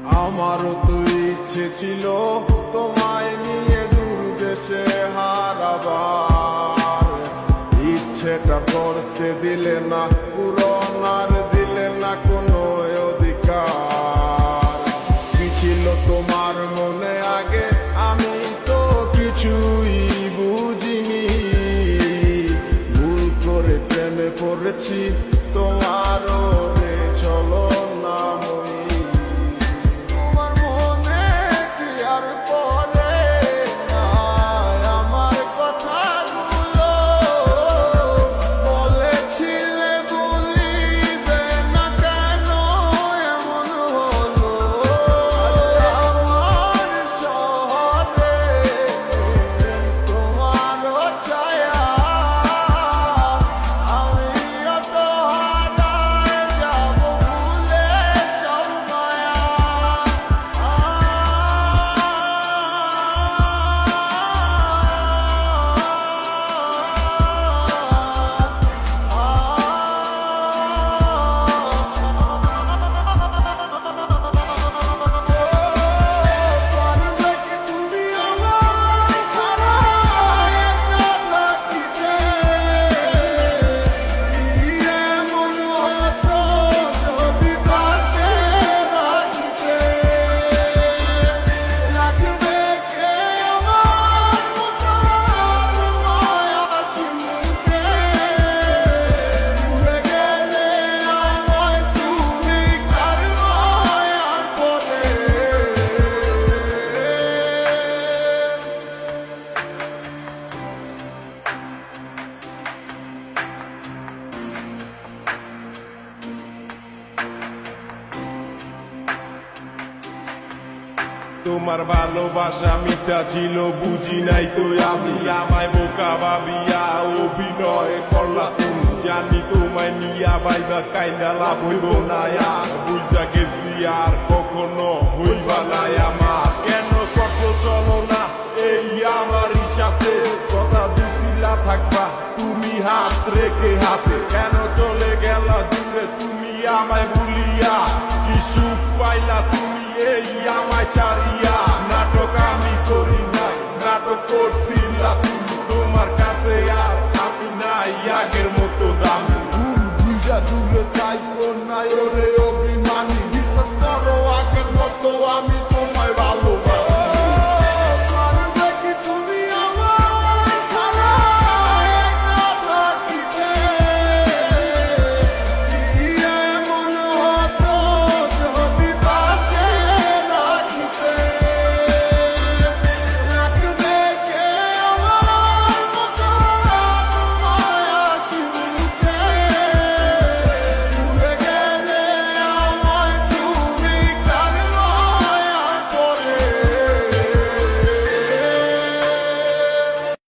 আমারও তো ইচ্ছে ছিল তোমায় নিয়ে দূর দেশে হারাবার, ইচ্ছেটা করতে দিলে না, পূরণ আর দিলে না কোনো অধিকার। কি ছিল তোমার মনে আগে, আমি তো কিছুই বুঝিনি, ভুল করে প্রেমে পড়েছি তোমারও রে চলো না মই। তোমার মনে কি আর পড়ে না আমার কথাগুলো, বলেছিলে বলিবে না, কেন এমন হলো? আমার শহরে তোমারও ছায়া, আমিও তো হারায় যাব ভুলে সব মায়া। পারবে কি তুমি আমায় ছাড়া একা থাকিতে? কি এমন হতো যদি পাশে রাখিতে? রাখবে কে আমার মতো মায়া সিমুকে? ভুলে গেলে আমায় তুমি কার মায়ার পরে? তোমার ভালোবাসা মিথ্যা ছিল বুঝি নাই তো আমি, আমায় বোকা ভাবিয়া অভিনয় করলা তুমি। জানি তোমায় নিয়া বাইবা কাইন্দা লাভ হইব না, আর বুঝা গেছি আর কখনো হইবা না আমার। কেন কত চলো না এই আমারই সাথে, কথা দিছিলা থাকবা তুমি হাত রেখে হাতে। কেন চলে গেলা দূরে তুমি আমায় ভুলিয়া, কি সুখ পাইলা তুমি এই আমায় ছাড়িয়া? নাটক আমি করি নাই, নাটক করছিলা তুমি। তোমার কাছে আর আমি নাই আগের মতো দামি। ভুল বুঝা দূরে চাইতো না ওরে